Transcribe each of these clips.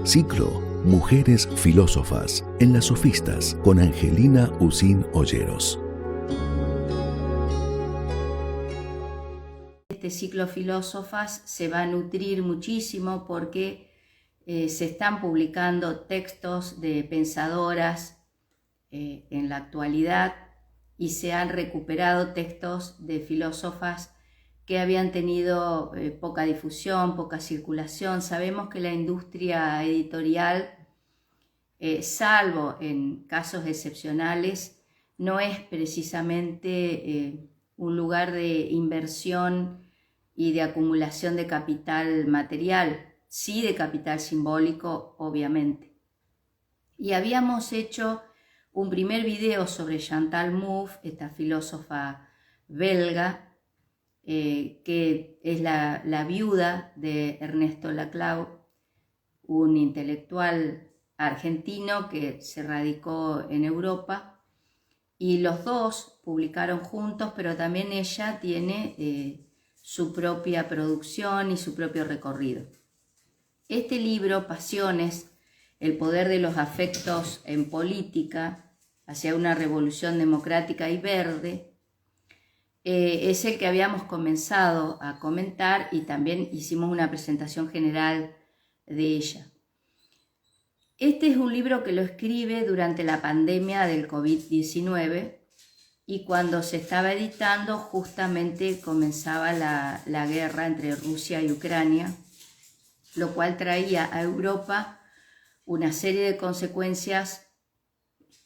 Ciclo Mujeres Filósofas en las Sofistas con Angelina Usín Olleros. Este ciclo Filósofas se va a nutrir muchísimo porque se están publicando textos de pensadoras en la actualidad y se han recuperado textos de filósofas que habían tenido poca difusión, poca circulación. Sabemos que la industria editorial, salvo en casos excepcionales, no es precisamente un lugar de inversión y de acumulación de capital material, sí de capital simbólico, obviamente. Y habíamos hecho un primer video sobre Chantal Mouffe, esta filósofa belga, que es la viuda de Ernesto Laclau, un intelectual argentino que se radicó en Europa, y los dos publicaron juntos, pero también ella tiene su propia producción y su propio recorrido. Este libro, Pasiones, el poder de los afectos en política, hacia una revolución democrática y verde, es el que habíamos comenzado a comentar y también hicimos una presentación general de ella. Este es un libro que lo escribe durante la pandemia del COVID-19 y cuando se estaba editando justamente comenzaba la guerra entre Rusia y Ucrania, lo cual traía a Europa una serie de consecuencias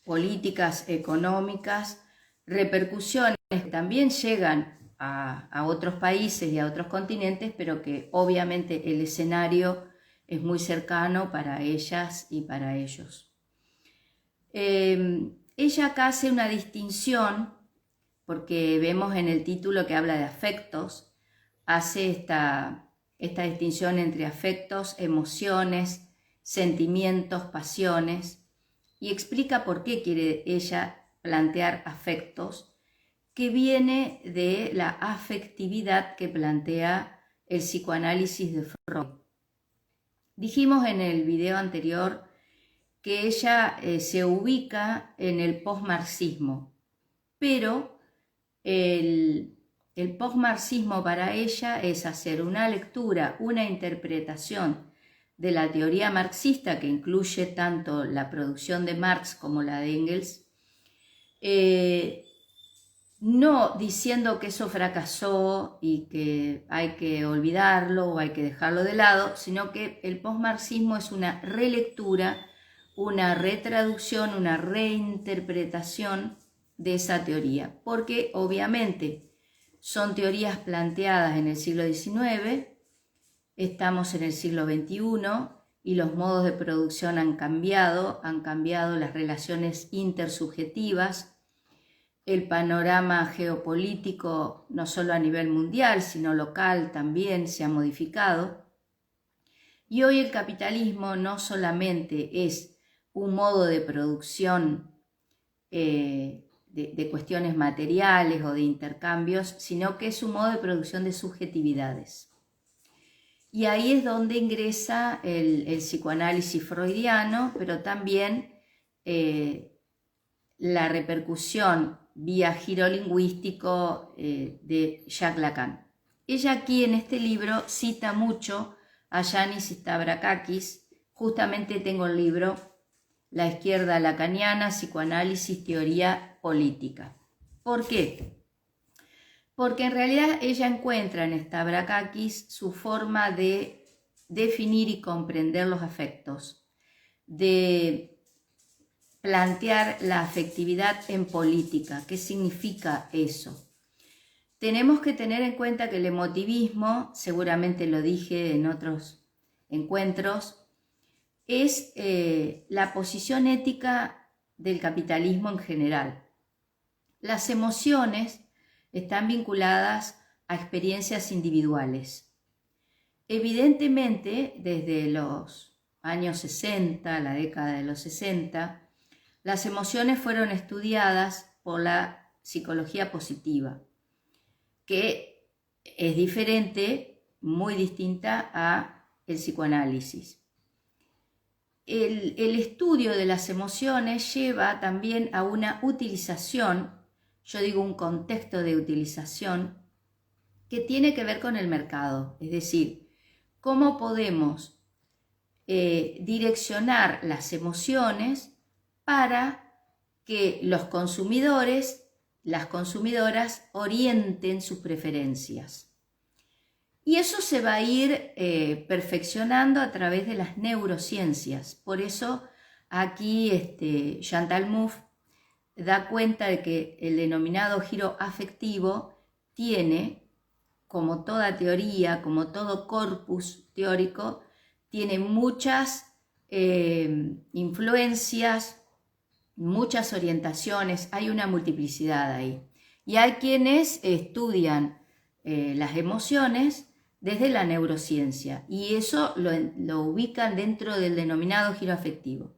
políticas, económicas, repercusiones que también llegan a otros países y a otros continentes, pero que obviamente el escenario es muy cercano para ellas y para ellos. Ella acá hace una distinción, porque vemos en el título que habla de afectos, hace esta distinción entre afectos, emociones, sentimientos, pasiones, y explica por qué quiere ella plantear afectos, que viene de la afectividad que plantea el psicoanálisis de Freud. Dijimos en el video anterior que ella se ubica en el posmarxismo, pero el posmarxismo para ella es hacer una lectura, una interpretación de la teoría marxista, que incluye tanto la producción de Marx como la de Engels, no diciendo que eso fracasó y que hay que olvidarlo o hay que dejarlo de lado, sino que el posmarxismo es una relectura, una retraducción, una reinterpretación de esa teoría, porque obviamente son teorías planteadas en el siglo XIX, estamos en el siglo XXI y los modos de producción han cambiado las relaciones intersubjetivas, el panorama geopolítico no solo a nivel mundial, sino local también se ha modificado. Y hoy el capitalismo no solamente es un modo de producción de cuestiones materiales o de intercambios, sino que es un modo de producción de subjetividades. Y ahí es donde ingresa el psicoanálisis freudiano, pero también la repercusión vía giro lingüístico de Jacques Lacan. Ella aquí en este libro cita mucho a Yanis Stavrakakis. Justamente tengo el libro La izquierda lacaniana, psicoanálisis, teoría política. ¿Por qué? Porque en realidad ella encuentra en Stavrakakis su forma de definir y comprender los afectos, de plantear la afectividad en política. ¿Qué significa eso? Tenemos que tener en cuenta que el emotivismo, seguramente lo dije en otros encuentros, es la posición ética del capitalismo en general. Las emociones están vinculadas a experiencias individuales. Evidentemente, desde los años 60, la década de los 60, las emociones fueron estudiadas por la psicología positiva, que es diferente, muy distinta a el psicoanálisis. el estudio de las emociones lleva también a una utilización, yo digo un contexto de utilización, que tiene que ver con el mercado, es decir, cómo podemos direccionar las emociones para que los consumidores, las consumidoras, orienten sus preferencias. Y eso se va a ir perfeccionando a través de las neurociencias. Por eso aquí Chantal Mouffe da cuenta de que el denominado giro afectivo tiene, como toda teoría, como todo corpus teórico, tiene muchas influencias, muchas orientaciones, hay una multiplicidad ahí. Y hay quienes estudian las emociones desde la neurociencia y eso lo ubican dentro del denominado giro afectivo.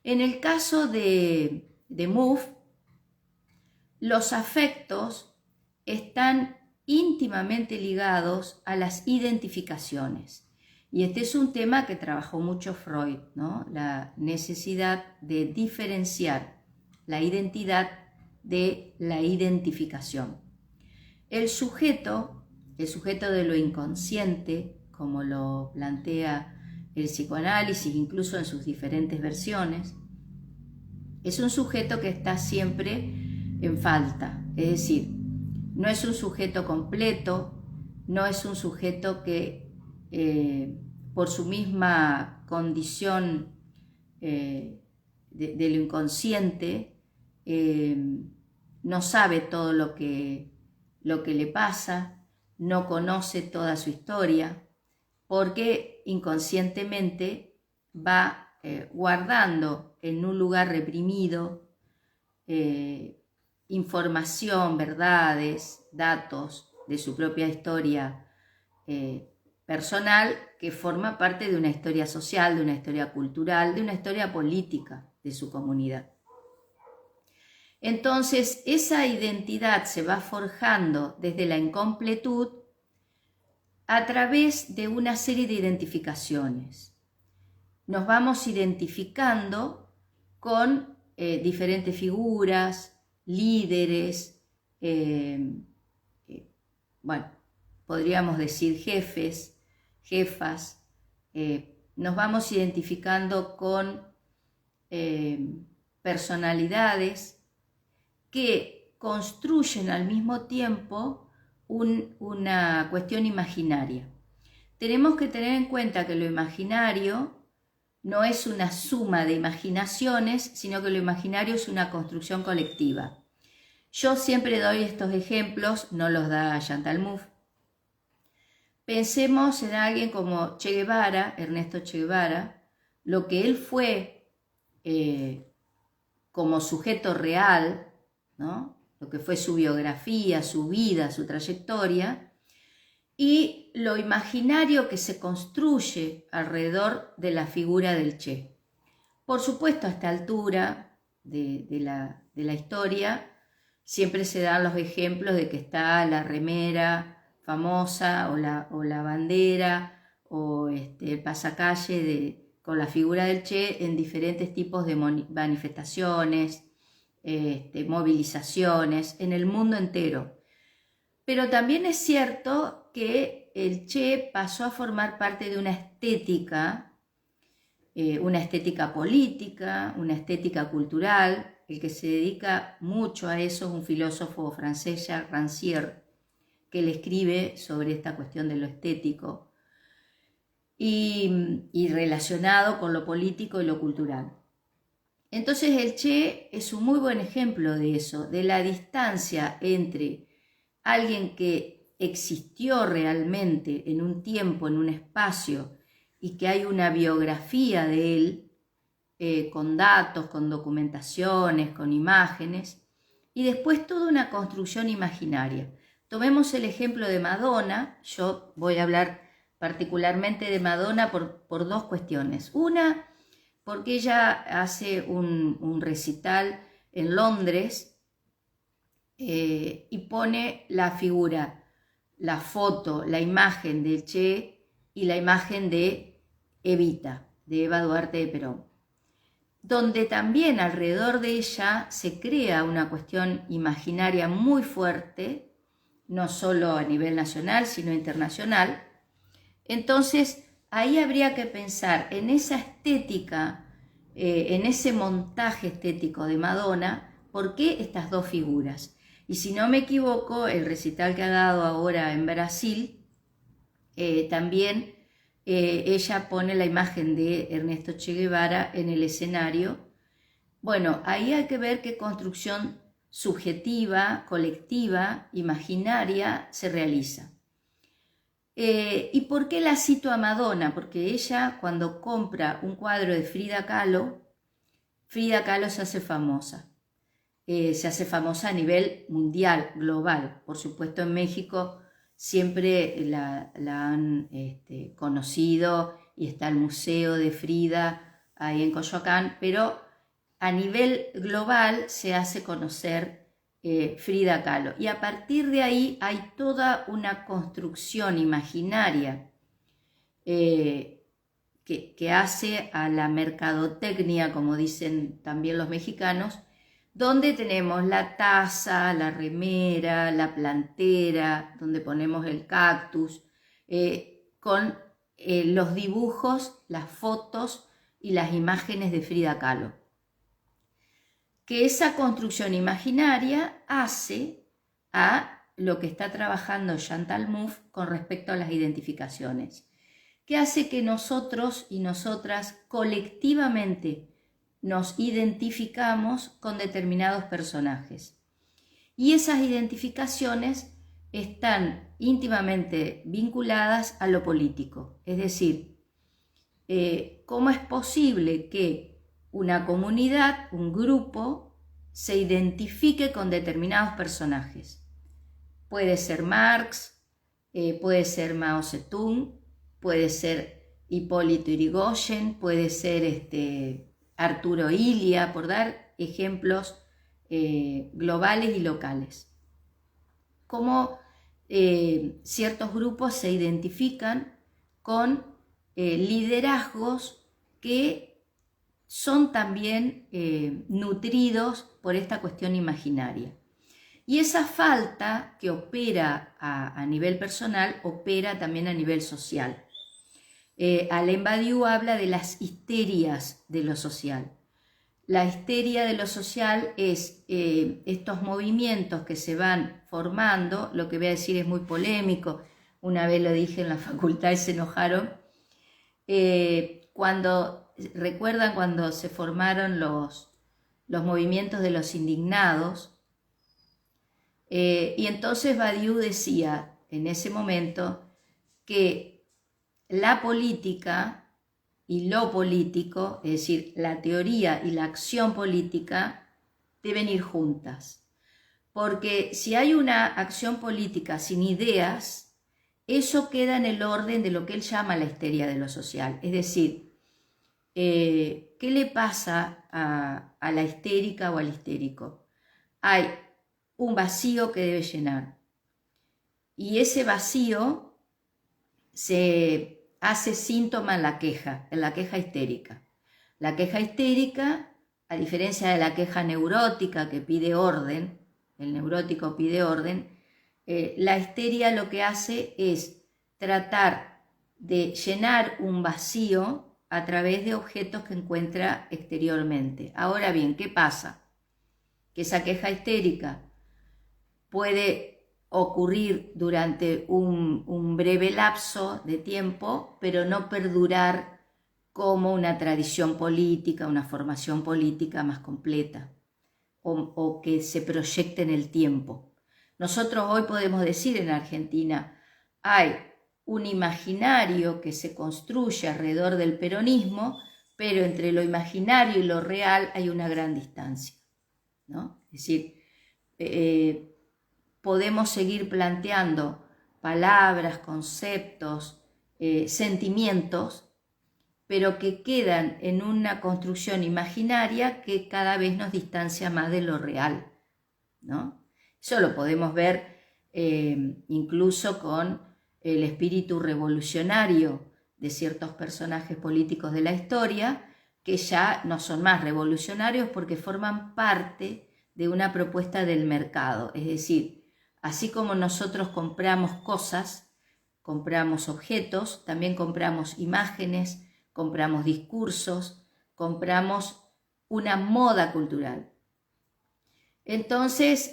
En el caso de Mouffe, los afectos están íntimamente ligados a las identificaciones. Y este es un tema que trabajó mucho Freud, ¿no? La necesidad de diferenciar la identidad de la identificación. El sujeto de lo inconsciente, como lo plantea el psicoanálisis, incluso en sus diferentes versiones, es un sujeto que está siempre en falta, es decir, no es un sujeto completo, no es un sujeto que por su misma condición de lo inconsciente no sabe todo lo que le pasa, no conoce toda su historia, porque inconscientemente va guardando en un lugar reprimido información, verdades, datos de su propia historia personal, que forma parte de una historia social, de una historia cultural, de una historia política de su comunidad. Entonces, esa identidad se va forjando desde la incompletud a través de una serie de identificaciones. Nos vamos identificando con diferentes figuras, líderes, podríamos decir jefes, jefas, nos vamos identificando con personalidades que construyen al mismo tiempo una cuestión imaginaria. Tenemos que tener en cuenta que lo imaginario no es una suma de imaginaciones, sino que lo imaginario es una construcción colectiva. Yo siempre doy estos ejemplos, no los da Chantal Mouffe. Pensemos en alguien como Che Guevara, Ernesto Che Guevara, lo que él fue como sujeto real, ¿no? Lo que fue su biografía, su vida, su trayectoria, y lo imaginario que se construye alrededor de la figura del Che. Por supuesto, a esta altura de la historia, siempre se dan los ejemplos de que está la remera famosa o la bandera o el pasacalle con la figura del Che en diferentes tipos de manifestaciones, movilizaciones en el mundo entero. Pero también es cierto que el Che pasó a formar parte de una estética política, una estética cultural. El que se dedica mucho a eso es un filósofo francés, Jacques Rancière, que le escribe sobre esta cuestión de lo estético y relacionado con lo político y lo cultural. Entonces el Che es un muy buen ejemplo de eso, de la distancia entre alguien que existió realmente en un tiempo, en un espacio, y que hay una biografía de él, con datos, con documentaciones, con imágenes, y después toda una construcción imaginaria. Tomemos el ejemplo de Madonna. Yo voy a hablar particularmente de Madonna por dos cuestiones. Una, porque ella hace un recital en Londres y pone la figura, la foto, la imagen de Che y la imagen de Evita, de Eva Duarte de Perón, donde también alrededor de ella se crea una cuestión imaginaria muy fuerte, no solo a nivel nacional, sino internacional. Entonces, ahí habría que pensar en esa estética, en ese montaje estético de Madonna, ¿por qué estas dos figuras? Y si no me equivoco, el recital que ha dado ahora en Brasil, también ella pone la imagen de Ernesto Che Guevara en el escenario. Bueno, ahí hay que ver qué construcción subjetiva, colectiva, imaginaria se realiza. ¿Y por qué la cito a Madonna? Porque ella, cuando compra un cuadro de Frida Kahlo se hace famosa. Se hace famosa a nivel mundial, global. Por supuesto, en México siempre la han conocido y está el Museo de Frida ahí en Coyoacán, pero a nivel global se hace conocer Frida Kahlo. Y a partir de ahí hay toda una construcción imaginaria que hace a la mercadotecnia, como dicen también los mexicanos, donde tenemos la taza, la remera, la plantera, donde ponemos el cactus, con los dibujos, las fotos y las imágenes de Frida Kahlo. Que esa construcción imaginaria hace a lo que está trabajando Chantal Mouffe con respecto a las identificaciones, que hace que nosotros y nosotras colectivamente nos identificamos con determinados personajes. Y esas identificaciones están íntimamente vinculadas a lo político. Es decir, ¿cómo es posible que una comunidad, un grupo, se identifique con determinados personajes? Puede ser Marx, puede ser Mao Zedong, puede ser Hipólito Yrigoyen, puede ser Arturo Illia, por dar ejemplos globales y locales. Cómo ciertos grupos se identifican con liderazgos que son también nutridos por esta cuestión imaginaria. Y esa falta que opera a nivel personal, opera también a nivel social. Alain Badiou habla de las histerias de lo social. La histeria de lo social es estos movimientos que se van formando, lo que voy a decir es muy polémico, una vez lo dije en la facultad y se enojaron, ¿recuerdan cuando se formaron los movimientos de los indignados? Y entonces Badiou decía en ese momento que la política y lo político, es decir, la teoría y la acción política, deben ir juntas. Porque si hay una acción política sin ideas, eso queda en el orden de lo que él llama la histeria de lo social. Es decir, ¿qué le pasa a la histérica o al histérico? Hay un vacío que debe llenar. Y ese vacío se hace síntoma en la queja histérica. La queja histérica, a diferencia de la queja neurótica que pide orden, el neurótico pide orden, la histeria lo que hace es tratar de llenar un vacío a través de objetos que encuentra exteriormente. Ahora bien, ¿qué pasa? Que esa queja histérica puede ocurrir durante un breve lapso de tiempo, pero no perdurar como una tradición política, una formación política más completa, o que se proyecte en el tiempo. Nosotros hoy podemos decir en Argentina, hay un imaginario que se construye alrededor del peronismo, pero entre lo imaginario y lo real hay una gran distancia, ¿no? Es decir, podemos seguir planteando palabras, conceptos, sentimientos, pero que quedan en una construcción imaginaria que cada vez nos distancia más de lo real, ¿no? Eso lo podemos ver incluso con el espíritu revolucionario de ciertos personajes políticos de la historia que ya no son más revolucionarios porque forman parte de una propuesta del mercado. Es decir, así como nosotros compramos cosas, compramos objetos, también compramos imágenes, compramos discursos, compramos una moda cultural. Entonces,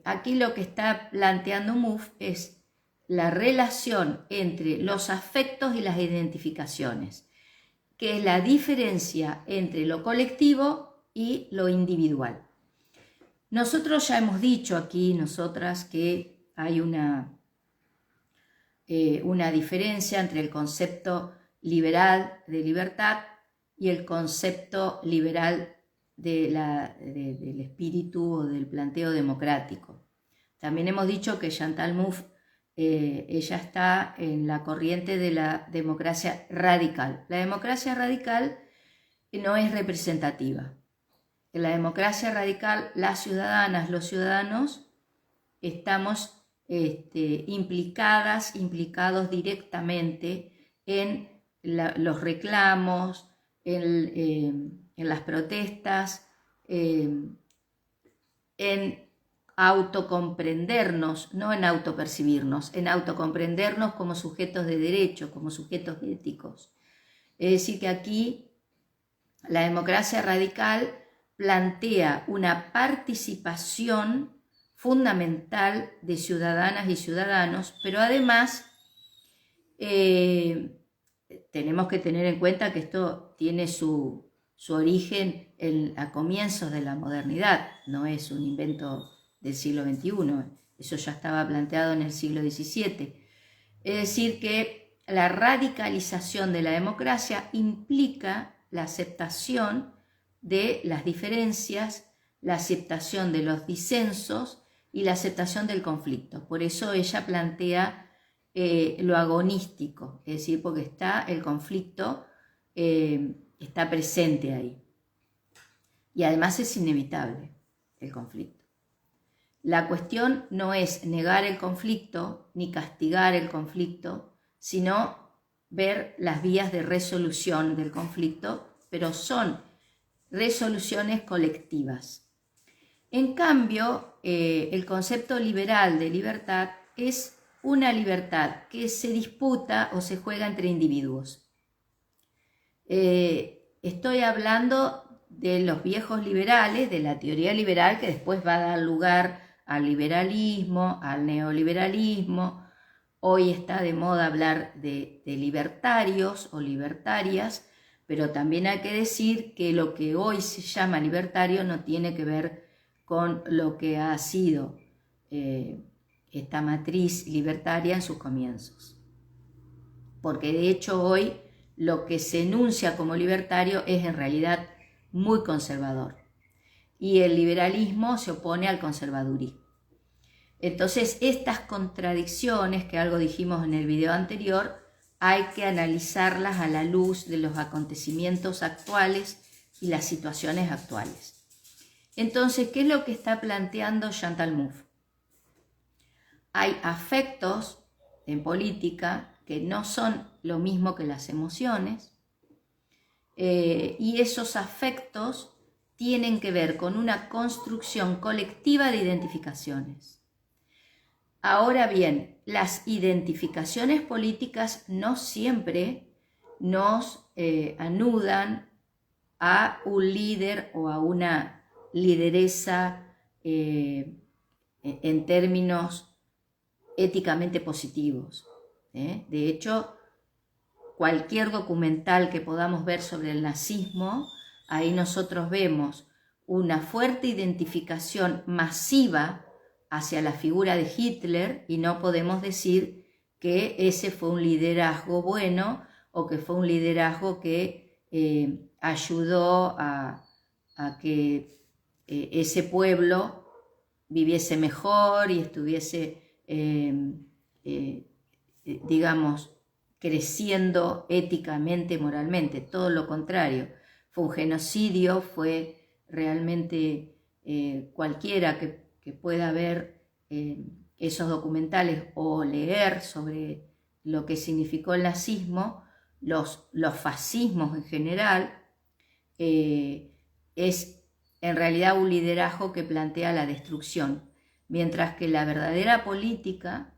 aquí lo que está planteando Mouffe es la relación entre los afectos y las identificaciones, que es la diferencia entre lo colectivo y lo individual. Nosotros ya hemos dicho aquí, nosotras, que hay una diferencia entre el concepto liberal de libertad y el concepto liberal del espíritu o del planteo democrático. También hemos dicho que Chantal Mouffe, ella está en la corriente de la democracia radical. La democracia radical no es representativa. En la democracia radical, las ciudadanas, los ciudadanos, estamos implicados directamente en los reclamos, en las protestas, en autocomprendernos, no en autopercibirnos, en autocomprendernos como sujetos de derecho, como sujetos éticos. Es decir, que aquí la democracia radical plantea una participación fundamental de ciudadanas y ciudadanos, pero además tenemos que tener en cuenta que esto tiene su origen a comienzos de la modernidad, no es un invento del siglo XXI, eso ya estaba planteado en el siglo XVII. Es decir, que la radicalización de la democracia implica la aceptación de las diferencias, la aceptación de los disensos y la aceptación del conflicto. Por eso ella plantea lo agonístico, es decir, porque está el conflicto, está presente ahí. Y además es inevitable el conflicto. La cuestión no es negar el conflicto ni castigar el conflicto, sino ver las vías de resolución del conflicto, pero son resoluciones colectivas. En cambio, el concepto liberal de libertad es una libertad que se disputa o se juega entre individuos. Estoy hablando de los viejos liberales, de la teoría liberal que después va a dar lugar al liberalismo, al neoliberalismo. Hoy está de moda hablar de libertarios o libertarias, pero también hay que decir que lo que hoy se llama libertario no tiene que ver con lo que ha sido esta matriz libertaria en sus comienzos. Porque de hecho hoy lo que se enuncia como libertario es en realidad muy conservador. Y el liberalismo se opone al conservadurismo. Entonces, estas contradicciones, que algo dijimos en el video anterior, hay que analizarlas a la luz de los acontecimientos actuales y las situaciones actuales. Entonces, ¿qué es lo que está planteando Chantal Mouffe? Hay afectos en política que no son lo mismo que las emociones, y esos afectos tienen que ver con una construcción colectiva de identificaciones. Ahora bien, las identificaciones políticas no siempre nos anudan a un líder o a una lideresa en términos éticamente positivos. De hecho, cualquier documental que podamos ver sobre el nazismo, ahí nosotros vemos una fuerte identificación masiva hacia la figura de Hitler y no podemos decir que ese fue un liderazgo bueno o que fue un liderazgo que ayudó a que ese pueblo viviese mejor y estuviese, digamos, creciendo éticamente, moralmente. Todo lo contrario, fue un genocidio, fue realmente cualquiera que pueda ver esos documentales o leer sobre lo que significó el nazismo, los fascismos en general, es en realidad un liderazgo que plantea la destrucción, mientras que la verdadera política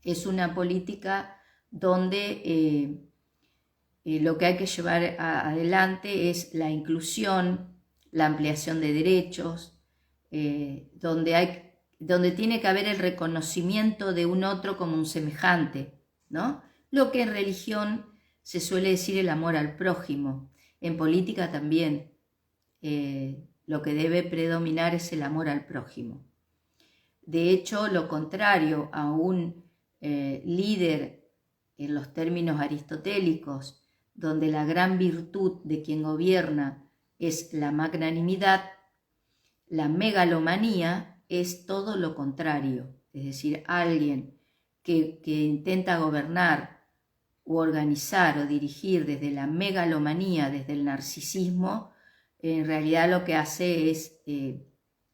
es una política donde lo que hay que llevar adelante es la inclusión, la ampliación de derechos, donde tiene que haber el reconocimiento de un otro como un semejante, ¿no? Lo que en religión se suele decir el amor al prójimo, en política también. Lo que debe predominar es el amor al prójimo. De hecho, lo contrario a un líder en los términos aristotélicos, donde la gran virtud de quien gobierna es la magnanimidad, la megalomanía es todo lo contrario, es decir, alguien que intenta gobernar o organizar o dirigir desde la megalomanía, desde el narcisismo, en realidad lo que hace es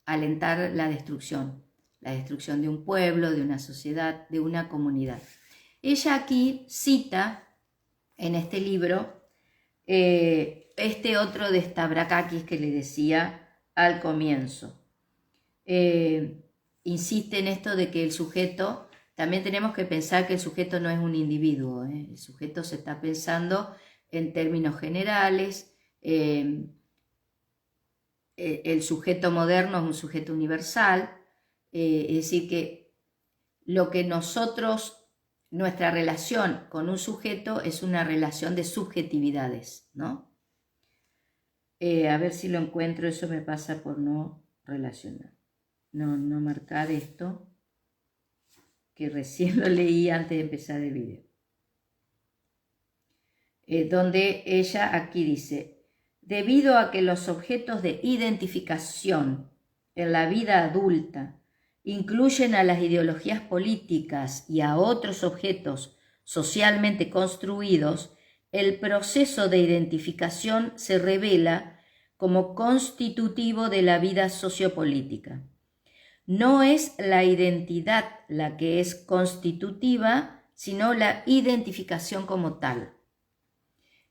alentar la destrucción de un pueblo, de una sociedad, de una comunidad. Ella aquí cita en este libro este otro de Stavrakakis que le decía al comienzo. Insiste en esto de que el sujeto, también tenemos que pensar que el sujeto no es un individuo, el sujeto se está pensando en términos generales, el sujeto moderno es un sujeto universal, es decir que lo que nuestra relación con un sujeto es una relación de subjetividades, ¿no? A ver si lo encuentro, eso me pasa por no relacionar, no marcar esto, que recién lo leí antes de empezar el video. Donde ella aquí dice, debido a que los objetos de identificación en la vida adulta incluyen a las ideologías políticas y a otros objetos socialmente construidos, el proceso de identificación se revela como constitutivo de la vida sociopolítica. No es la identidad la que es constitutiva, sino la identificación como tal.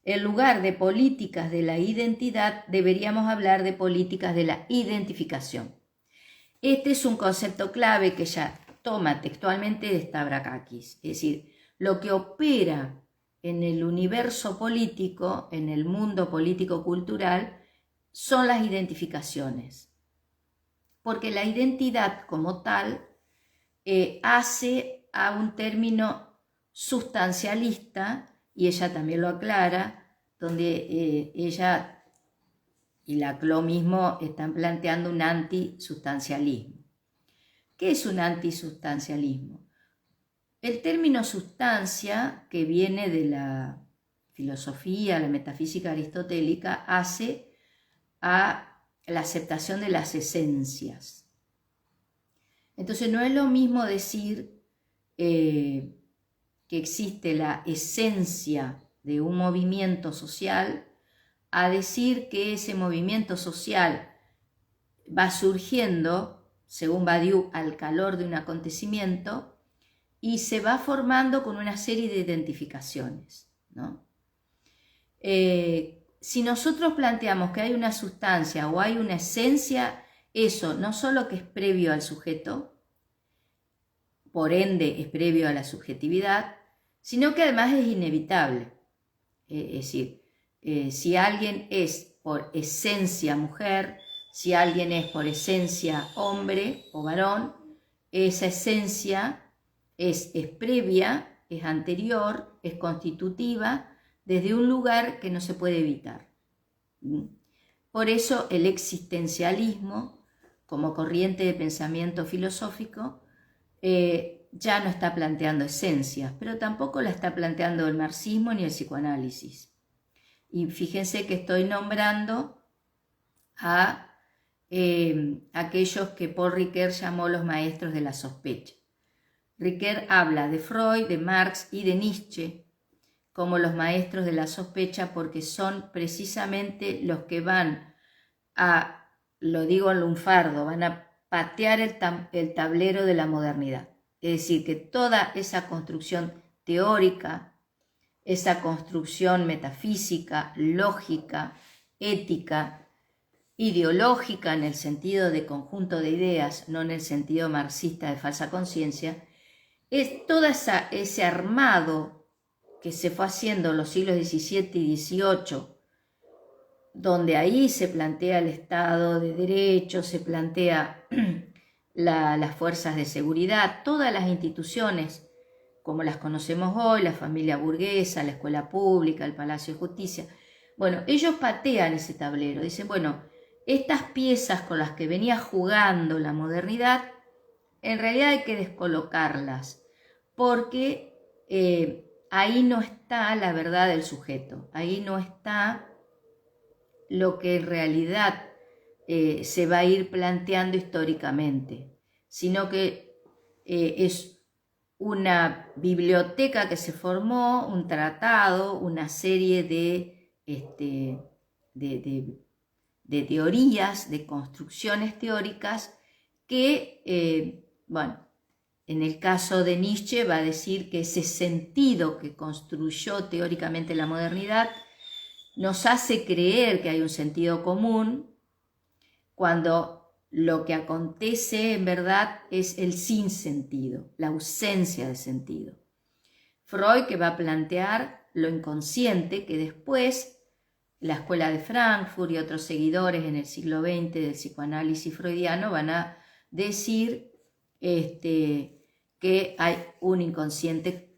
En lugar de políticas de la identidad, deberíamos hablar de políticas de la identificación. Este es un concepto clave que ella toma textualmente de Stavrakakis, es decir, lo que opera en el universo político, en el mundo político-cultural, son las identificaciones. Porque la identidad como tal hace a un término sustancialista, y ella también lo aclara, donde ella y Laclau mismo están planteando un antisustancialismo. ¿Qué es un antisustancialismo? El término sustancia, que viene de la filosofía, la metafísica aristotélica, hace a la aceptación de las esencias. Entonces no es lo mismo decir que existe la esencia de un movimiento social a decir que ese movimiento social va surgiendo, según Badiou, al calor de un acontecimiento y se va formando con una serie de identificaciones, ¿no? Si nosotros planteamos que hay una sustancia o hay una esencia, eso no solo que es previo al sujeto, por ende es previo a la subjetividad, sino que además es inevitable. Es decir, si alguien es por esencia mujer, si alguien es por esencia hombre o varón, esa esencia es previa, es anterior, es constitutiva, desde un lugar que no se puede evitar. Por eso el existencialismo, como corriente de pensamiento filosófico, ya no está planteando esencias, pero tampoco la está planteando el marxismo ni el psicoanálisis. Y fíjense que estoy nombrando a aquellos que Paul Ricoeur llamó los maestros de la sospecha. Ricoeur habla de Freud, de Marx y de Nietzsche como los maestros de la sospecha porque son precisamente los que van a, lo digo en lunfardo, van a patear el tablero de la modernidad. Es decir, que toda esa construcción teórica esa construcción metafísica, lógica, ética, ideológica en el sentido de conjunto de ideas, no en el sentido marxista de falsa conciencia, es todo ese armado que se fue haciendo en los siglos XVII y XVIII, donde ahí se plantea el Estado de Derecho, se plantea las fuerzas de seguridad, todas las instituciones como las conocemos hoy, la familia burguesa, la escuela pública, el Palacio de Justicia. Bueno, ellos patean ese tablero, dicen, bueno, estas piezas con las que venía jugando la modernidad, en realidad hay que descolocarlas, porque ahí no está la verdad del sujeto, ahí no está lo que en realidad se va a ir planteando históricamente, sino que es una biblioteca que se formó, un tratado, una serie de teorías, de construcciones teóricas que, bueno, en el caso de Nietzsche va a decir que ese sentido que construyó teóricamente la modernidad nos hace creer que hay un sentido común cuando lo que acontece en verdad es el sinsentido, la ausencia de sentido. Freud, que va a plantear lo inconsciente, que después la Escuela de Frankfurt y otros seguidores en el siglo XX del psicoanálisis freudiano van a decir que hay un inconsciente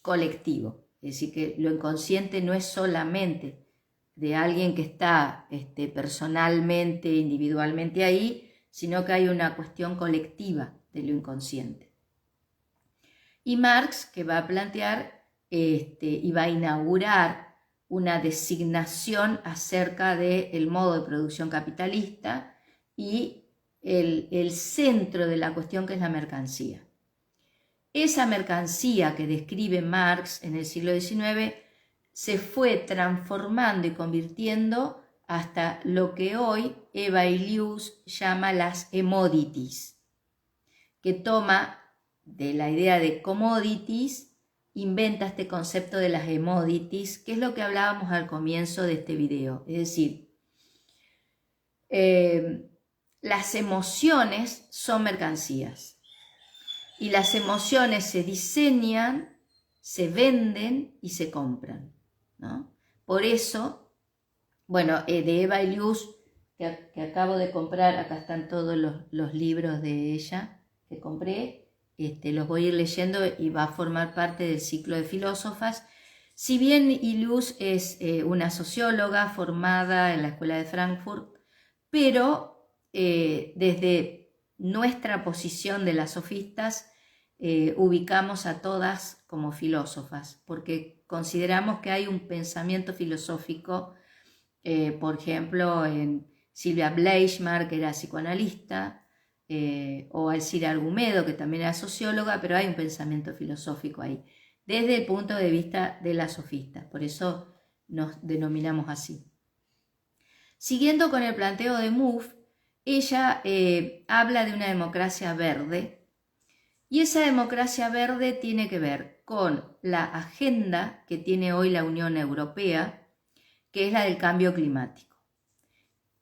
colectivo, es decir, que lo inconsciente no es solamente de alguien que está personalmente, individualmente ahí, sino que hay una cuestión colectiva de lo inconsciente. Y Marx, que va a plantear y va a inaugurar una designación acerca del modo de producción capitalista y el centro de la cuestión, que es la mercancía. Esa mercancía que describe Marx en el siglo XIX se fue transformando y convirtiendo hasta lo que hoy Eva Illouz llama las emodities, que toma de la idea de commodities, inventa este concepto de las emodities, que es lo que hablábamos al comienzo de este video. Es decir, las emociones son mercancías y las emociones se diseñan, se venden y se compran, ¿no? Por eso, bueno, de Eva Illouz, que acabo de comprar, acá están todos los libros de ella que compré, los voy a ir leyendo y va a formar parte del ciclo de filósofas. Si bien Illouz es una socióloga formada en la Escuela de Frankfurt, pero desde nuestra posición de las sofistas ubicamos a todas como filósofas, porque consideramos que hay un pensamiento filosófico, por ejemplo, en Silvia Bleichmar, que era psicoanalista, o Alcira Argumedo, que también era socióloga, pero hay un pensamiento filosófico ahí, desde el punto de vista de las sofistas, por eso nos denominamos así. Siguiendo con el planteo de Mouffe, ella habla de una democracia verde, y esa democracia verde tiene que ver con la agenda que tiene hoy la Unión Europea, que es la del cambio climático.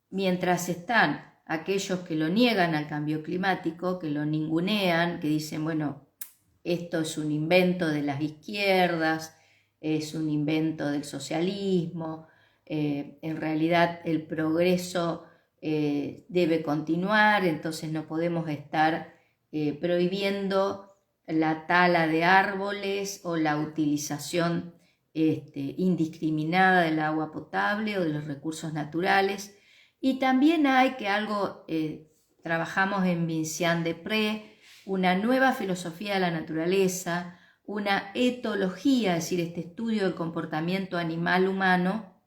Mientras están aquellos que lo niegan al cambio climático, que lo ningunean, que dicen, bueno, esto es un invento de las izquierdas, es un invento del socialismo, en realidad el progreso debe continuar, entonces no podemos estar prohibiendo la tala de árboles o la utilización indiscriminada del agua potable o de los recursos naturales. Y también hay que algo, trabajamos en Vinciane-Desprez, una nueva filosofía de la naturaleza, una etología, es decir, este estudio del comportamiento animal humano,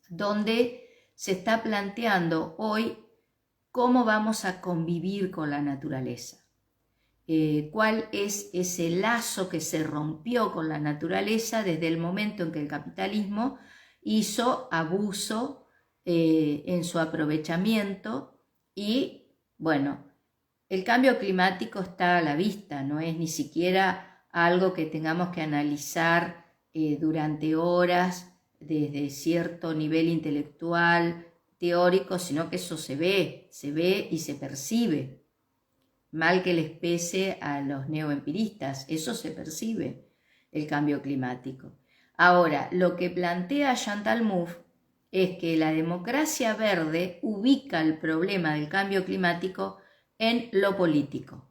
donde se está planteando hoy cómo vamos a convivir con la naturaleza. Cuál es ese lazo que se rompió con la naturaleza desde el momento en que el capitalismo hizo abuso en su aprovechamiento y, bueno, el cambio climático está a la vista, no es ni siquiera algo que tengamos que analizar durante horas desde cierto nivel intelectual, teórico, sino que eso se ve y se percibe. Mal que les pese a los neoempiristas, eso se percibe, el cambio climático. Ahora, lo que plantea Chantal Mouffe es que la democracia verde ubica el problema del cambio climático en lo político.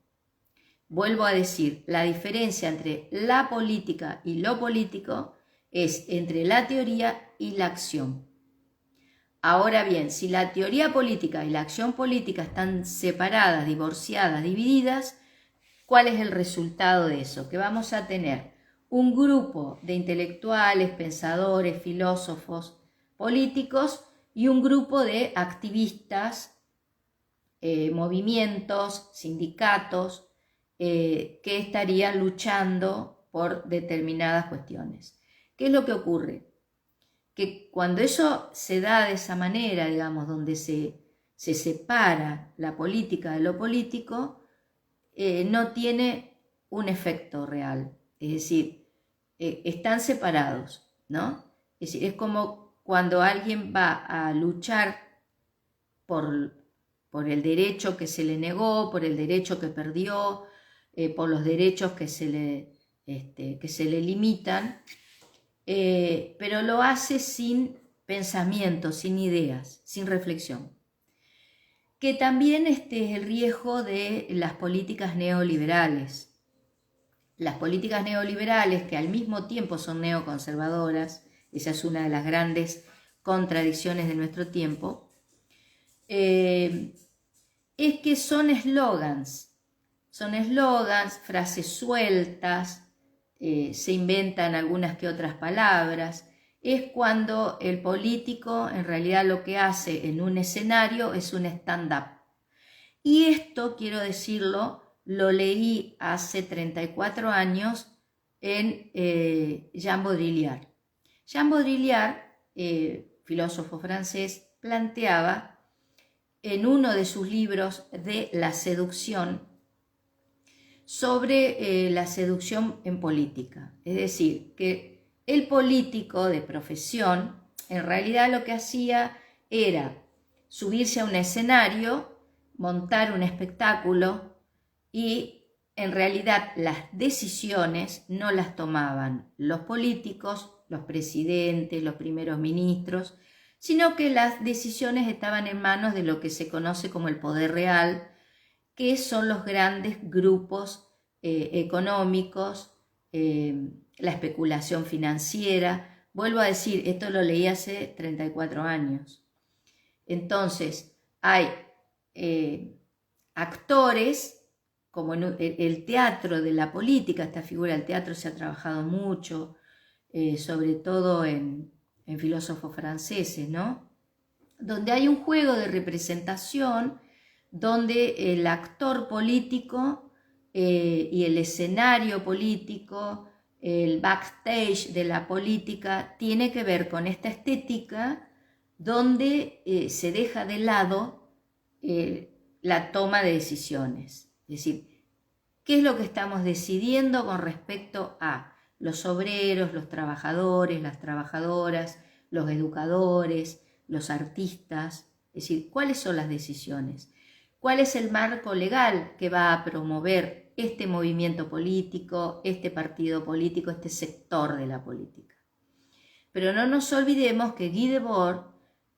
Vuelvo a decir, la diferencia entre la política y lo político es entre la teoría y la acción. Ahora bien, si la teoría política y la acción política están separadas, divorciadas, divididas, ¿cuál es el resultado de eso? Que vamos a tener un grupo de intelectuales, pensadores, filósofos, políticos y un grupo de activistas, movimientos, sindicatos, que estarían luchando por determinadas cuestiones. ¿Qué es lo que ocurre? Que cuando eso se da de esa manera, digamos, donde se separa la política de lo político, no tiene un efecto real. Es decir, están separados, ¿no? Es decir, es como cuando alguien va a luchar por el derecho que se le negó, por el derecho que perdió, por los derechos que se le limitan, pero lo hace sin pensamiento, sin ideas, sin reflexión. Que también es el riesgo de las políticas neoliberales. Las políticas neoliberales, que al mismo tiempo son neoconservadoras, esa es una de las grandes contradicciones de nuestro tiempo, es que son eslogans, frases sueltas, se inventan algunas que otras palabras. Es cuando el político en realidad lo que hace en un escenario es un stand-up. Y esto, quiero decirlo, lo leí hace 34 años en Jean Baudrillard. Jean Baudrillard, filósofo francés, planteaba en uno de sus libros de la seducción sobre la seducción en política. Es decir, que el político de profesión en realidad lo que hacía era subirse a un escenario, montar un espectáculo y en realidad las decisiones no las tomaban los políticos, los presidentes, los primeros ministros, sino que las decisiones estaban en manos de lo que se conoce como el poder real, que son los grandes grupos económicos, la especulación financiera. Vuelvo a decir, esto lo leí hace 34 años. Entonces, hay actores, como en el teatro de la política, esta figura del teatro se ha trabajado mucho, sobre todo en filósofos franceses, ¿no? Donde hay un juego de representación, donde el actor político y el escenario político, el backstage de la política, tiene que ver con esta estética donde se deja de lado la toma de decisiones. Es decir, ¿qué es lo que estamos decidiendo con respecto a los obreros, los trabajadores, las trabajadoras, los educadores, los artistas? Es decir, ¿cuáles son las decisiones? ¿Cuál es el marco legal que va a promover este movimiento político, este partido político, este sector de la política? Pero no nos olvidemos que Guy Debord,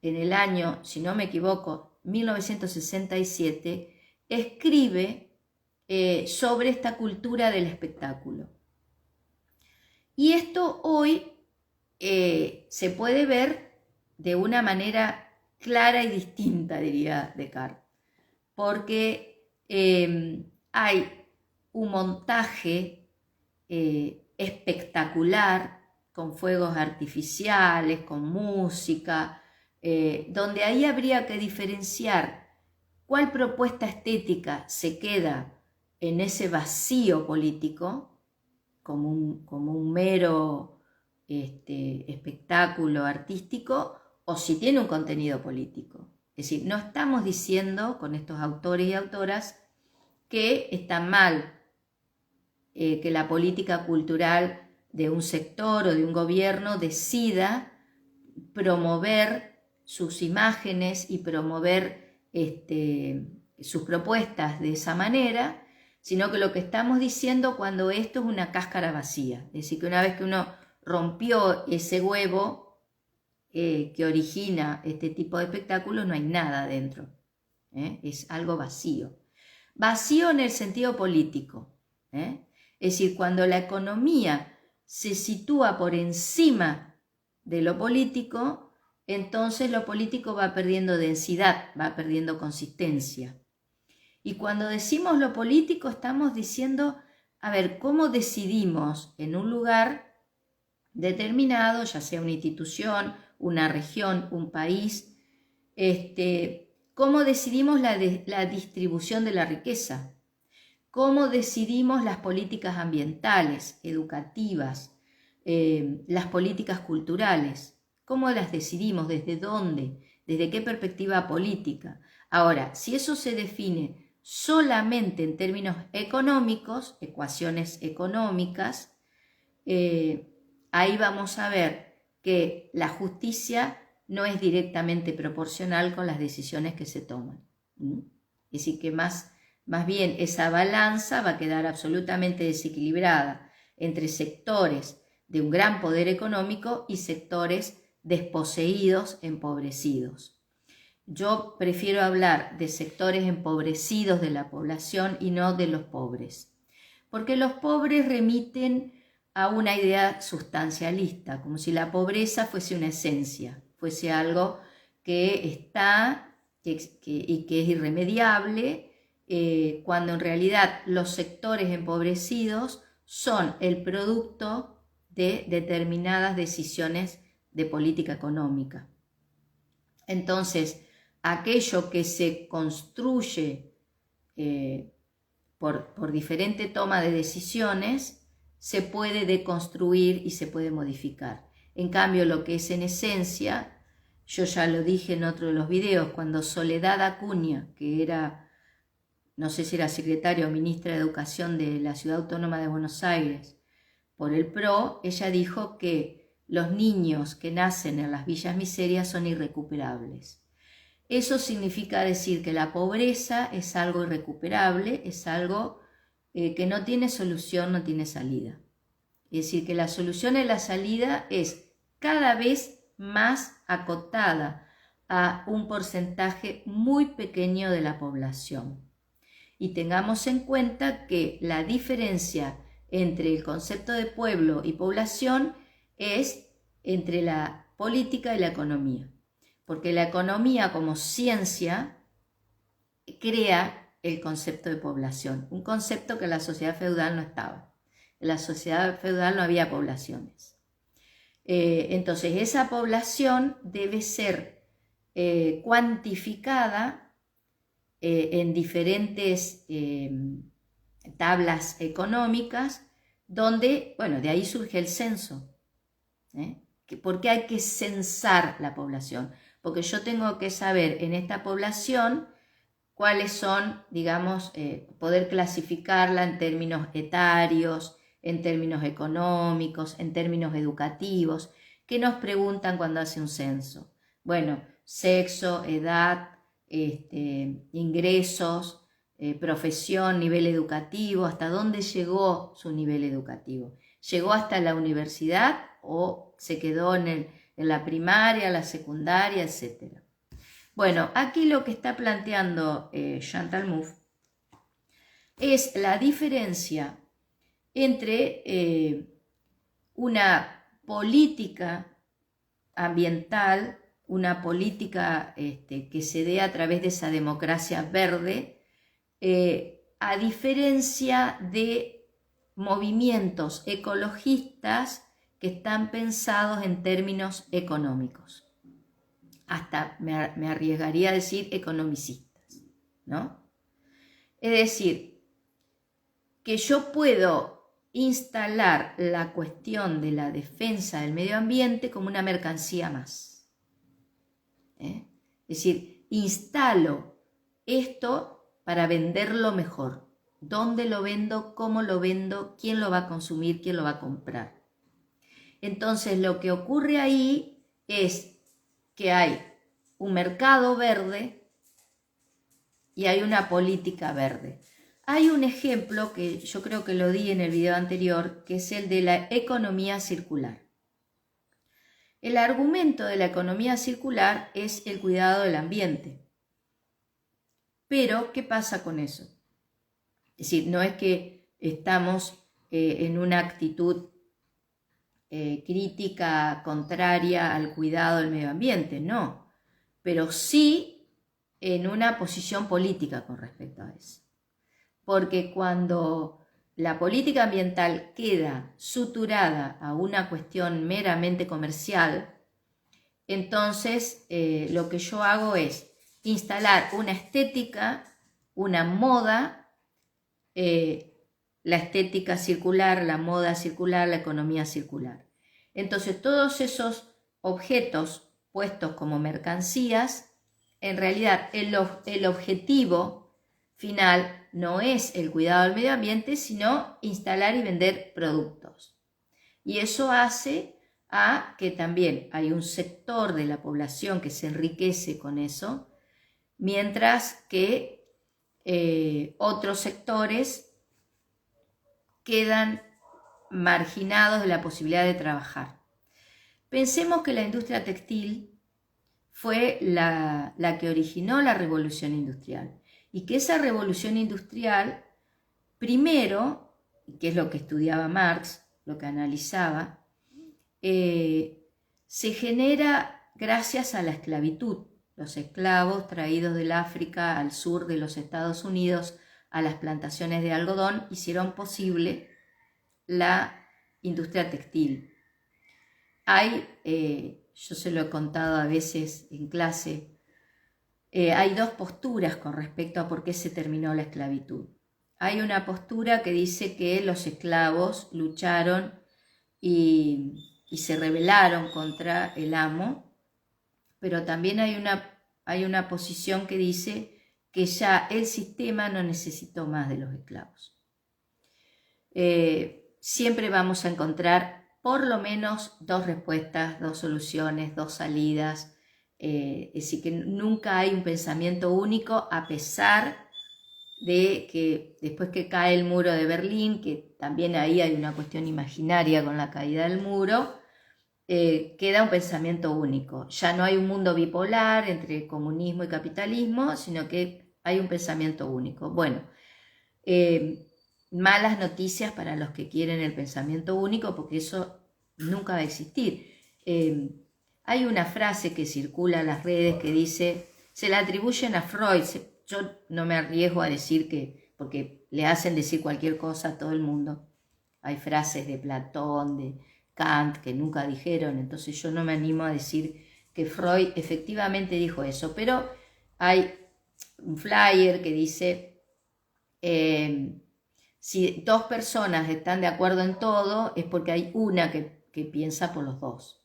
en el año, si no me equivoco, 1967, escribe sobre esta cultura del espectáculo. Y esto hoy se puede ver de una manera clara y distinta, diría Descartes, porque hay un montaje espectacular con fuegos artificiales, con música, donde ahí habría que diferenciar cuál propuesta estética se queda en ese vacío político, como un mero espectáculo artístico, o si tiene un contenido político. Es decir, no estamos diciendo con estos autores y autoras que está mal que la política cultural de un sector o de un gobierno decida promover sus imágenes y promover sus propuestas de esa manera, sino que lo que estamos diciendo cuando esto es una cáscara vacía, es decir, que una vez que uno rompió ese huevo que origina este tipo de espectáculos, no hay nada dentro, es algo vacío. Vacío en el sentido político, es decir, cuando la economía se sitúa por encima de lo político, entonces lo político va perdiendo densidad, va perdiendo consistencia. Y cuando decimos lo político estamos diciendo, a ver, ¿cómo decidimos en un lugar determinado, ya sea una institución, una región, un país, cómo decidimos la distribución de la riqueza? ¿Cómo decidimos las políticas ambientales, educativas, las políticas culturales? ¿Cómo las decidimos? ¿Desde dónde? ¿Desde qué perspectiva política? Ahora, si eso se define solamente en términos económicos, ecuaciones económicas, ahí vamos a ver que la justicia no es directamente proporcional con las decisiones que se toman. Es decir, que más bien esa balanza va a quedar absolutamente desequilibrada entre sectores de un gran poder económico y sectores desposeídos, empobrecidos. Yo prefiero hablar de sectores empobrecidos de la población y no de los pobres, porque los pobres remiten a una idea sustancialista, como si la pobreza fuese una esencia, fuese algo que está y que es irremediable, cuando en realidad los sectores empobrecidos son el producto de determinadas decisiones de política económica. Entonces, aquello que se construye por diferente toma de decisiones se puede deconstruir y se puede modificar. En cambio, lo que es en esencia, yo ya lo dije en otro de los videos, cuando Soledad Acuña, que era, no sé si era secretaria o ministra de Educación de la Ciudad Autónoma de Buenos Aires, por el PRO, ella dijo que los niños que nacen en las villas miserias son irrecuperables. Eso significa decir que la pobreza es algo irrecuperable, es algo que no tiene solución, no tiene salida. Es decir, que la solución y la salida es cada vez más acotada a un porcentaje muy pequeño de la población. Y tengamos en cuenta que la diferencia entre el concepto de pueblo y población es entre la política y la economía. Porque la economía como ciencia crea el concepto de población, un concepto que en la sociedad feudal no estaba. En la sociedad feudal no había poblaciones. Entonces esa población debe ser cuantificada en diferentes tablas económicas, donde, bueno, de ahí surge el censo. ¿Por qué hay que censar la población? Porque yo tengo que saber en esta población cuáles son, digamos, poder clasificarla en términos etarios, en términos económicos, en términos educativos. ¿Qué nos preguntan cuando hace un censo? Bueno, sexo, edad, ingresos, profesión, nivel educativo, hasta dónde llegó su nivel educativo. ¿Llegó hasta la universidad o se quedó en la primaria, la secundaria, etcétera? Bueno, aquí lo que está planteando Chantal Mouffe es la diferencia entre una política ambiental, una política que se dé a través de esa democracia verde, a diferencia de movimientos ecologistas que están pensados en términos económicos. Hasta me arriesgaría a decir economicistas, ¿no? Es decir, que yo puedo instalar la cuestión de la defensa del medio ambiente como una mercancía más. Es decir, instalo esto para venderlo mejor. ¿Dónde lo vendo? ¿Cómo lo vendo? ¿Quién lo va a consumir? ¿Quién lo va a comprar? Entonces lo que ocurre ahí es que hay un mercado verde y hay una política verde. Hay un ejemplo que yo creo que lo di en el video anterior, que es el de la economía circular. El argumento de la economía circular es el cuidado del ambiente. Pero, ¿qué pasa con eso? Es decir, no es que estamos en una actitud crítica contraria al cuidado del medio ambiente, no, pero sí en una posición política con respecto a eso. Porque cuando la política ambiental queda suturada a una cuestión meramente comercial, entonces lo que yo hago es instalar una estética, una moda, la estética circular, la moda circular, la economía circular. Entonces todos esos objetos puestos como mercancías, en realidad el objetivo final no es el cuidado del medio ambiente, sino instalar y vender productos. Y eso hace a que también hay un sector de la población que se enriquece con eso, mientras que otros sectores quedan marginados de la posibilidad de trabajar. Pensemos que la industria textil fue la que originó la revolución industrial y que esa revolución industrial, primero, que es lo que estudiaba Marx, lo que analizaba, se genera gracias a la esclavitud. Los esclavos traídos del África al sur de los Estados Unidos a las plantaciones de algodón hicieron posible la industria textil. Yo se lo he contado a veces en clase, hay dos posturas con respecto a por qué se terminó la esclavitud. Hay una postura que dice que los esclavos lucharon y se rebelaron contra el amo, pero también hay una posición que dice que ya el sistema no necesitó más de los esclavos. Siempre vamos a encontrar por lo menos dos respuestas, dos soluciones, dos salidas, es decir, que nunca hay un pensamiento único, a pesar de que después que cae el muro de Berlín, que también ahí hay una cuestión imaginaria con la caída del muro, queda un pensamiento único. Ya no hay un mundo bipolar entre comunismo y capitalismo, sino que hay un pensamiento único. Bueno, malas noticias para los que quieren el pensamiento único, porque eso nunca va a existir. Hay una frase que circula en las redes que dice, se la atribuyen a Freud. Yo no me arriesgo a decir que, porque le hacen decir cualquier cosa a todo el mundo. Hay frases de Platón, de Kant, que nunca dijeron, entonces yo no me animo a decir que Freud efectivamente dijo eso, pero hay un flyer que dice, si dos personas están de acuerdo en todo, es porque hay una que piensa por los dos.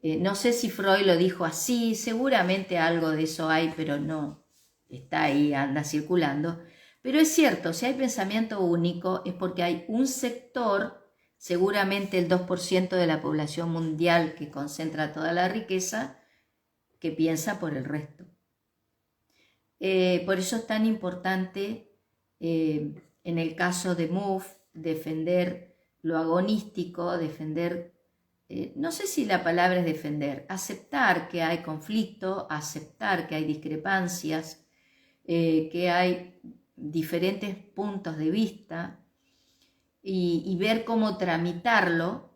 No sé si Freud lo dijo así, seguramente algo de eso hay, pero no está ahí, anda circulando. Pero es cierto, si hay pensamiento único es porque hay un sector, seguramente el 2% de la población mundial que concentra toda la riqueza, que piensa por el resto. Por eso es tan importante, en el caso de MOVE, defender lo agonístico, defender, no sé si la palabra es defender, aceptar que hay conflicto, aceptar que hay discrepancias, que hay diferentes puntos de vista y ver cómo tramitarlo.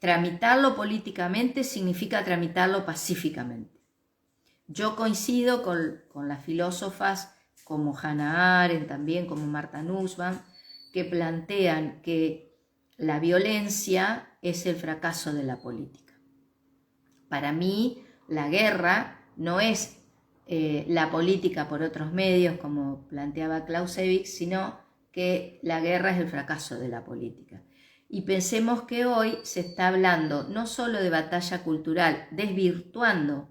Tramitarlo políticamente significa tramitarlo pacíficamente. Yo coincido con las filósofas como Hannah Arendt, también como Martha Nussbaum, que plantean que la violencia es el fracaso de la política. Para mí, la guerra no es la política por otros medios, como planteaba Clausewitz, sino que la guerra es el fracaso de la política. Y pensemos que hoy se está hablando no solo de batalla cultural, desvirtuando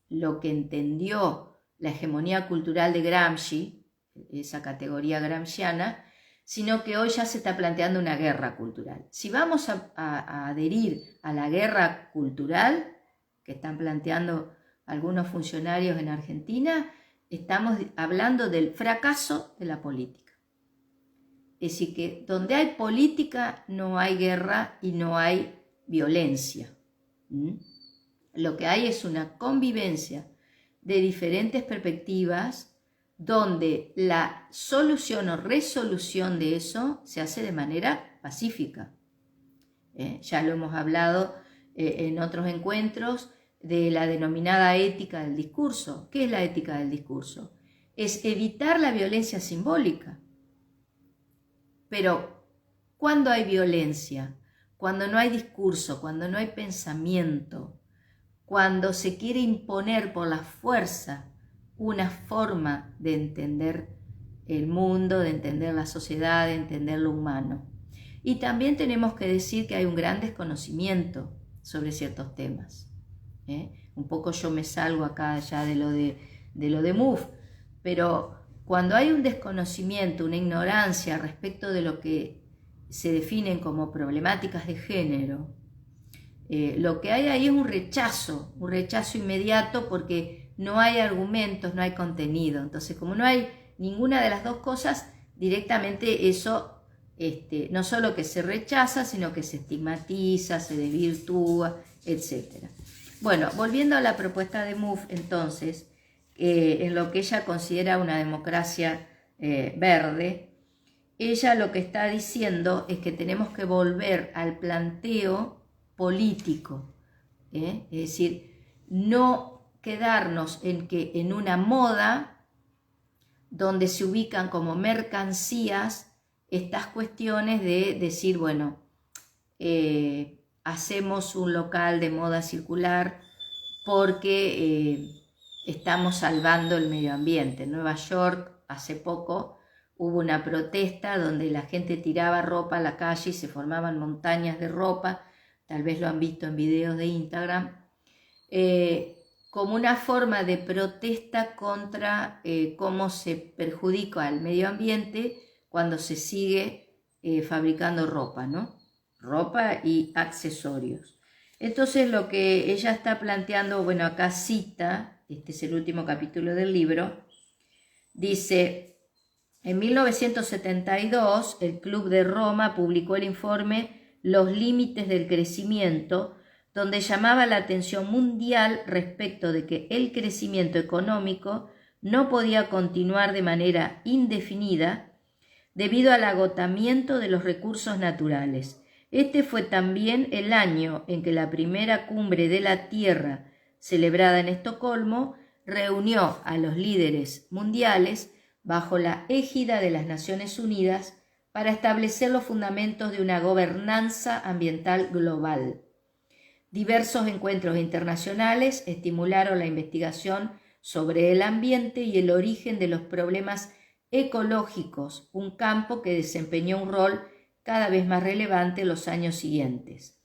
lo que entendió la hegemonía cultural de Gramsci, esa categoría gramsciana, sino que hoy ya se está planteando una guerra cultural. Si vamos a adherir a la guerra cultural que están planteando algunos funcionarios en Argentina, estamos hablando del fracaso de la política. Es decir, que donde hay política no hay guerra y no hay violencia. Lo que hay es una convivencia de diferentes perspectivas donde la solución o resolución de eso se hace de manera pacífica. Ya lo hemos hablado en otros encuentros de la denominada ética del discurso. ¿Qué es la ética del discurso? Es evitar la violencia simbólica. Pero, ¿cuándo hay violencia? Cuando no hay discurso, cuando no hay pensamiento, cuando se quiere imponer por la fuerza una forma de entender el mundo, de entender la sociedad, de entender lo humano. Y también tenemos que decir que hay un gran desconocimiento sobre ciertos temas. Un poco yo me salgo acá ya de lo de MUF, pero cuando hay un desconocimiento, una ignorancia respecto de lo que se definen como problemáticas de género, lo que hay ahí es un rechazo inmediato porque no hay argumentos, no hay contenido. Entonces, como no hay ninguna de las dos cosas, directamente eso no solo que se rechaza, sino que se estigmatiza, se desvirtúa, etc. Bueno, volviendo a la propuesta de MUF, entonces, en lo que ella considera una democracia verde, ella lo que está diciendo es que tenemos que volver al planteo político, es decir, no quedarnos en una moda donde se ubican como mercancías estas cuestiones de decir, bueno, hacemos un local de moda circular porque estamos salvando el medio ambiente. En Nueva York hace poco hubo una protesta donde la gente tiraba ropa a la calle y se formaban montañas de ropa, tal vez lo han visto en videos de Instagram, como una forma de protesta contra cómo se perjudica al medio ambiente cuando se sigue fabricando ropa, ¿no? Ropa y accesorios. Entonces lo que ella está planteando, bueno, acá cita, este es el último capítulo del libro, dice: en 1972 el Club de Roma publicó el informe Los límites del crecimiento, donde llamaba la atención mundial respecto de que el crecimiento económico no podía continuar de manera indefinida debido al agotamiento de los recursos naturales. Este fue también el año en que la primera cumbre de la Tierra, celebrada en Estocolmo, reunió a los líderes mundiales bajo la égida de las Naciones Unidas para establecer los fundamentos de una gobernanza ambiental global. Diversos encuentros internacionales estimularon la investigación sobre el ambiente y el origen de los problemas ecológicos, un campo que desempeñó un rol cada vez más relevante en los años siguientes.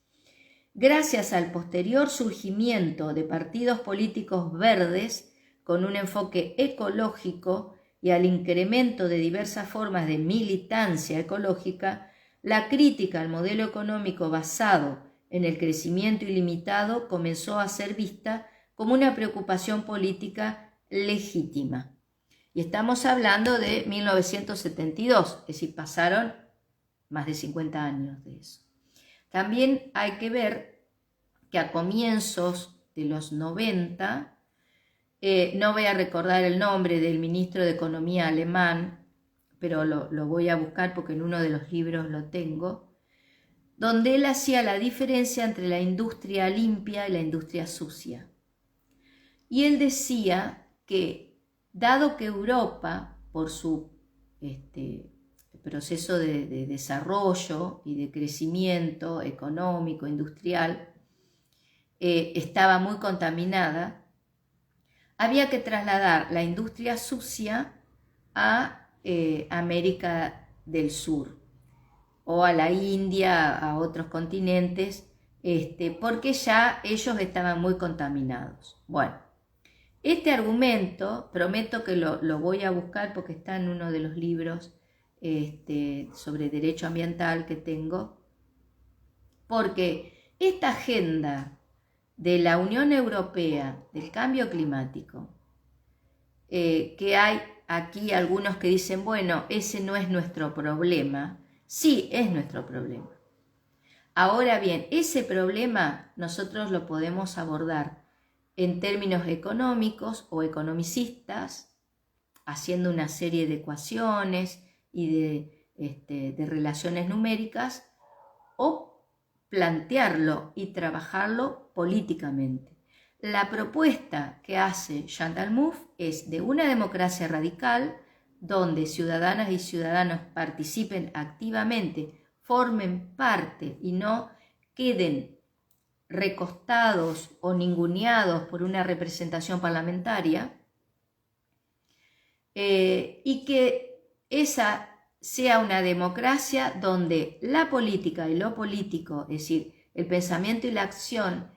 Gracias al posterior surgimiento de partidos políticos verdes con un enfoque ecológico y al incremento de diversas formas de militancia ecológica, la crítica al modelo económico basado en el crecimiento ilimitado comenzó a ser vista como una preocupación política legítima. Y estamos hablando de 1972, es decir, pasaron más de 50 años de eso. También hay que ver que a comienzos de los 90, no voy a recordar el nombre del ministro de Economía alemán, pero lo voy a buscar porque en uno de los libros lo tengo, donde él hacía la diferencia entre la industria limpia y la industria sucia. Y él decía que, dado que Europa, por su proceso de desarrollo y de crecimiento económico, industrial, estaba muy contaminada, había que trasladar la industria sucia a América del Sur o a la India, a otros continentes, porque ya ellos estaban muy contaminados. Bueno, este argumento, prometo que lo voy a buscar porque está en uno de los libros sobre derecho ambiental que tengo, porque esta agenda de la Unión Europea del cambio climático, que hay aquí algunos que dicen, bueno, ese no es nuestro problema. Sí, es nuestro problema. Ahora bien, ese problema nosotros lo podemos abordar en términos económicos o economicistas, haciendo una serie de ecuaciones y de relaciones numéricas, o plantearlo y trabajarlo políticamente. La propuesta que hace Chantal Mouffe es de una democracia radical donde ciudadanas y ciudadanos participen activamente, formen parte y no queden recostados o ninguneados por una representación parlamentaria, y que esa sea una democracia donde la política y lo político, es decir, el pensamiento y la acción,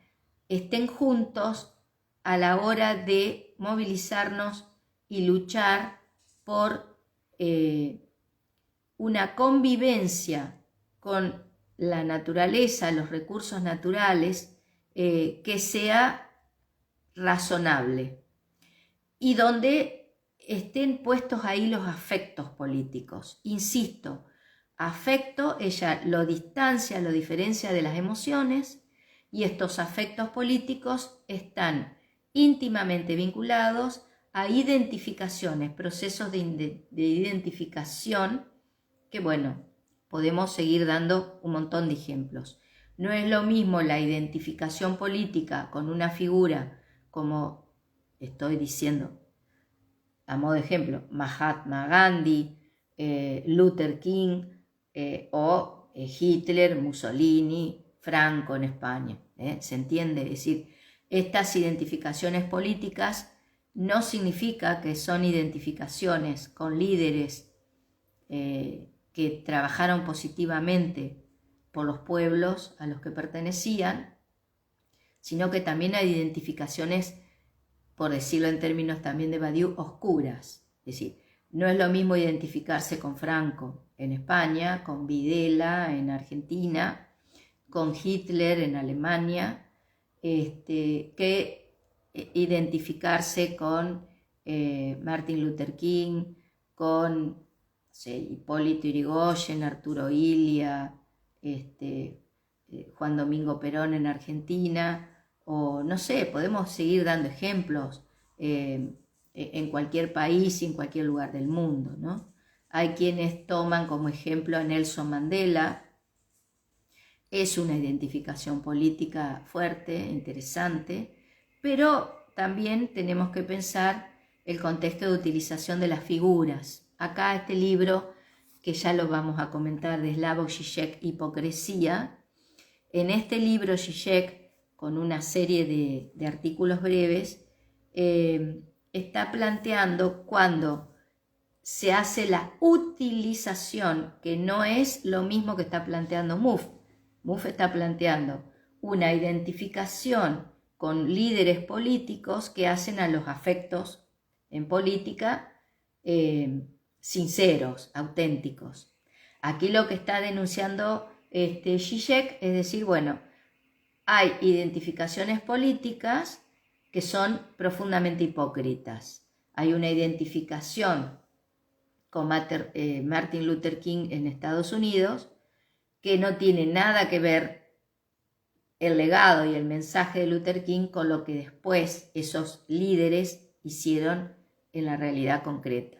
estén juntos a la hora de movilizarnos y luchar por una convivencia con la naturaleza, los recursos naturales, que sea razonable y donde estén puestos ahí los afectos políticos. Insisto, afecto, ella lo distancia, lo diferencia de las emociones, y estos afectos políticos están íntimamente vinculados a identificaciones, procesos de identificación que, bueno, podemos seguir dando un montón de ejemplos. No es lo mismo la identificación política con una figura como, estoy diciendo, a modo de ejemplo, Mahatma Gandhi, Luther King, o Hitler, Mussolini, Franco en España. ¿Se entiende? Es decir, estas identificaciones políticas no significa que son identificaciones con líderes que trabajaron positivamente por los pueblos a los que pertenecían, sino que también hay identificaciones, por decirlo en términos también de Badiou, oscuras. Es decir, no es lo mismo identificarse con Franco en España, con Videla en Argentina, con Hitler en Alemania, que identificarse con Martin Luther King, con Hipólito Yrigoyen, Arturo Illia, Juan Domingo Perón en Argentina, o no sé, podemos seguir dando ejemplos en cualquier país y en cualquier lugar del mundo, ¿no? Hay quienes toman como ejemplo a Nelson Mandela. Es una identificación política fuerte, interesante, pero también tenemos que pensar el contexto de utilización de las figuras. Acá este libro, que ya lo vamos a comentar, de Slavoj Žižek, Hipocresía. En este libro Žižek, con una serie de artículos breves, está planteando cuando se hace la utilización, que no es lo mismo que está planteando Mouffe. Mouffe está planteando una identificación con líderes políticos que hacen a los afectos en política sinceros, auténticos. Aquí lo que está denunciando Žižek es decir, bueno, hay identificaciones políticas que son profundamente hipócritas. Hay una identificación con Martin Luther King en Estados Unidos que no tiene nada que ver el legado y el mensaje de Luther King con lo que después esos líderes hicieron en la realidad concreta.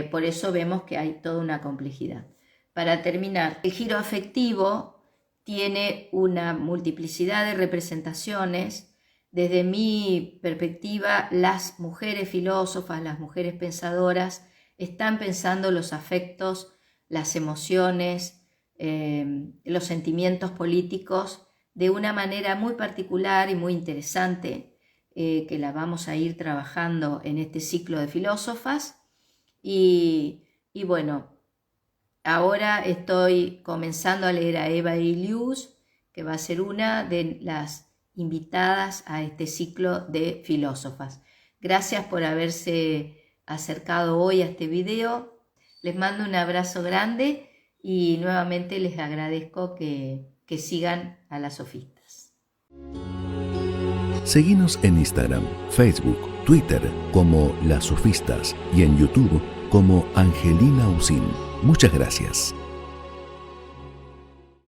Por eso vemos que hay toda una complejidad. Para terminar, el giro afectivo tiene una multiplicidad de representaciones. Desde mi perspectiva, las mujeres filósofas, las mujeres pensadoras, están pensando los afectos, las emociones, los sentimientos políticos de una manera muy particular y muy interesante, que la vamos a ir trabajando en este ciclo de filósofas. Y bueno, ahora estoy comenzando a leer a Eva Illouz, que va a ser una de las invitadas a este ciclo de filósofas. Gracias por haberse acercado hoy a este video. Les mando un abrazo grande y nuevamente les agradezco que sigan a las sofistas. Seguinos en Instagram, Facebook, Twitter como Las Sofistas y en YouTube como Angelina Usín. Muchas gracias.